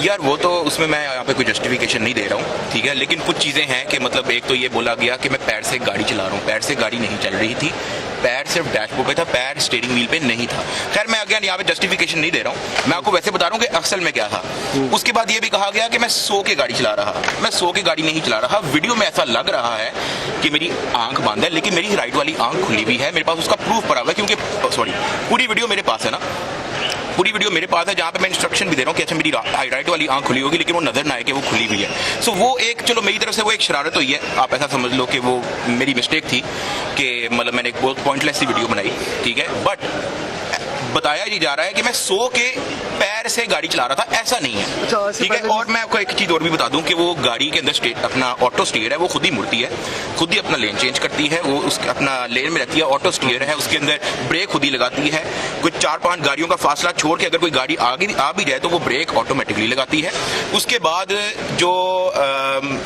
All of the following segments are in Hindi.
यार वो तो उसमें मैं यहाँ पे कोई जस्टिफिकेशन नहीं दे रहा हूँ, ठीक है, लेकिन कुछ चीज़ें हैं कि मतलब एक तो ये बोला गया कि मैं पैर से गाड़ी चला रहा हूँ, पैर से गाड़ी नहीं चल रही थी, पैर सिर्फ डैशबोर्ड पे था, पैर स्टीयरिंग व्हील पे नहीं था। खैर मैं अगेन यहाँ पे जस्टिफिकेशन नहीं दे रहा हूँ, मैं आपको वैसे बता रहा हूँ कि असल में क्या था। उसके बाद ये भी कहा गया कि मैं सो के गाड़ी चला रहा, मैं सो के गाड़ी नहीं चला रहा। वीडियो में ऐसा लग रहा है कि मेरी आंख बंद है, लेकिन मेरी राइट वाली आंख खुली हुई है, मेरे पास उसका प्रूफ पड़ा हुआ है, क्योंकि सॉरी पूरी वीडियो मेरे पास है ना, पूरी वीडियो मेरे पास है, जहाँ पे मैं इंस्ट्रक्शन भी दे रहा हूँ कि अच्छा मेरी राइट वाली आंख खुली होगी, लेकिन वो नजर ना आए कि वो खुली हुई है। सो वो एक, चलो मेरी तरफ से वो एक शरारत हुई है, आप ऐसा समझ लो कि वो मेरी मिस्टेक थी कि मतलब मैंने एक बहुत पॉइंटलेस सी वीडियो बनाई, ठीक है। बट बताया ये जा रहा है कि मैं सो के पैर से गाड़ी चला रहा था, ऐसा नहीं है, ठीक है। और मैं आपको एक चीज और भी बता दूं कि वो गाड़ी के अंदर अपना ऑटो स्टीयर है, वो खुद ही मुड़ती है, खुद ही अपना लेन चेंज करती है, वो उसके अपना लेन में रहती है, ऑटो स्टीयर है, उसके अंदर ब्रेक खुद ही लगाती है। कुछ 4-5 गाड़ियों का फासला छोड़ के अगर कोई गाड़ी आगे आ भी जाए तो वो ब्रेक ऑटोमेटिकली लगाती है। उसके बाद जो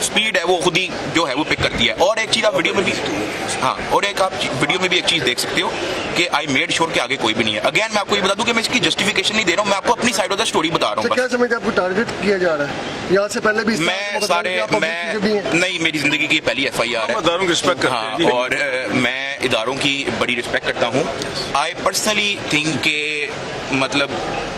स्पीड है वो खुद ही जो है वो पिक करती है। और एक चीज आप वीडियो में भी, हाँ, और एक आप वीडियो में भी एक चीज देख सकते हो कि आई मेड श्योर के आगे कोई भी नहीं है। अगेन मैं आपको ये बता दूं कि मैं इसकी जस्टिफिकेशन नहीं दे रहा हूँ, मैं आपको अपनी साइड ऑफ द स्टोरी बता रहा हूँ। क्या समझ आपको टारगेट किया जा रहा है? यहाँ से पहले भी मैं सारे नहीं, मेरी जिंदगी की पहली FIR है, इदारों की रिस्पेक्ट करते हैं। हाँ, और मैं इदारों की बड़ी रिस्पेक्ट करता हूँ। आई पर्सनली थिंक के मतलब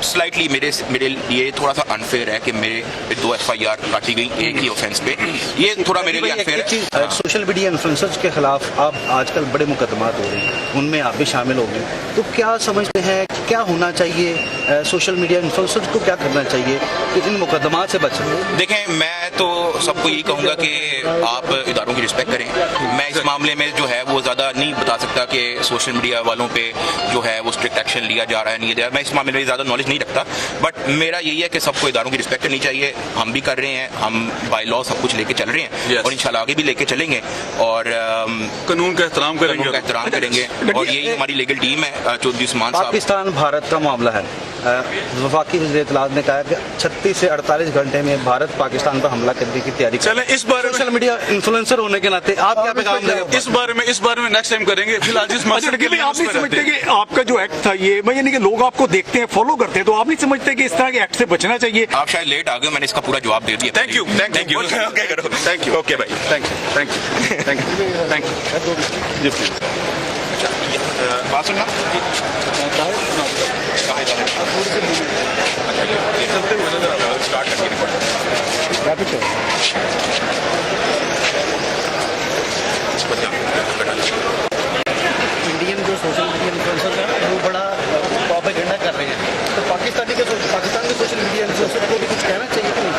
स्लाइटली मेरे लिए थोड़ा सा अनफेयर है कि मेरे 2 FIR काटी गई एक ही ऑफेंस पे, ये थोड़ा मेरे लिए अनफेयर है। सोशल मीडिया इन्फ्लुएंसर्स के खिलाफ आप आजकल बड़े मुकदमात हो रहे हैं, उनमें आप भी शामिल हो गए, तो क्या समझते हैं क्या होना चाहिए, सोशल मीडिया इन्फ्लुएंसर्स को क्या करना चाहिए कि इन मुकदमात से बचें? देखें, मैं तो सबको यही कहूँगा कि आप इदारों की रिस्पेक्ट करें। मैं इस मामले में जो है वो ज़्यादा नहीं बता सकता कि सोशल मीडिया वालों पे जो है वो स्ट्रिक्ट एक्शन लिया जा रहा है, नहीं लिया, मैं इस मामले में ज़्यादा नॉलेज नहीं रखता। बट मेरा यही है कि सबको इदारों की रिस्पेक्ट करनी चाहिए, हम भी कर रहे हैं, हम बाय लॉ सब कुछ लेके चल रहे हैं और इंशाल्लाह आगे भी लेके चलेंगे और कानून का एहतराम करेंगे और यही हमारी लीगल टीम है। चौधरी उस्मान साहब, पाकिस्तान भारत का मामला है, वफाकी वज़ीर इत्तलात ने कहा कि 36 से 48 घंटे में भारत पाकिस्तान पर हमला करने की तैयारी। चलें, इस बारे में सोशल मीडिया इन्फ्लुएंसर होने के नाते आप क्या पैगाम देंगे? इस बारे में नेक्स्ट टाइम करेंगे। फिलहाल जिस मसले के लिए आप नहीं समझते कि आपका जो एक्ट था ये, मैं यानी कि लोग आपको देखते हैं, फॉलो करते हैं, तो आप नहीं समझते कि इस तरह के एक्ट से बचना चाहिए? आप शायद लेट आ गए, मैंने इसका पूरा जवाब दे दिया। थैंक यू ओके करो, थैंक यू, ओके भाई, थैंक यू जी। बात सुनना स्टार्ट करके इंडियन जो सोशल मीडिया इन्फ्लुएंसर हैं वो बड़ा प्रोपेगेंडा कर रहे हैं, तो पाकिस्तान के सोशल मीडिया इन्फ्लुएंसर को भी कुछ कहना चाहिए कि नहीं?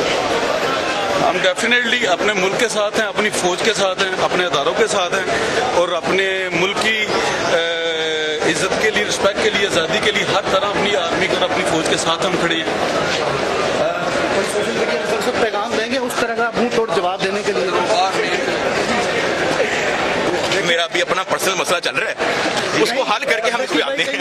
हम डेफिनेटली अपने मुल्क के साथ हैं, अपनी फौज के साथ हैं, अपने इदारों के साथ हैं और अपने मुल्क की इज्जत के लिए, रिस्पेक्ट के लिए, आज़ादी के लिए हर तरह अपनी आर्मी और अपनी फौज के साथ हम खड़े हैं। सोशल मीडिया इन्फ्लुएंसर पैगाम देंगे उस तरह का मुंह तोड़ जवाब देने के लिए? मेरा भी अपना पर्सनल मसला चल रहा है, उसको हल करके हम इसको आते हैं।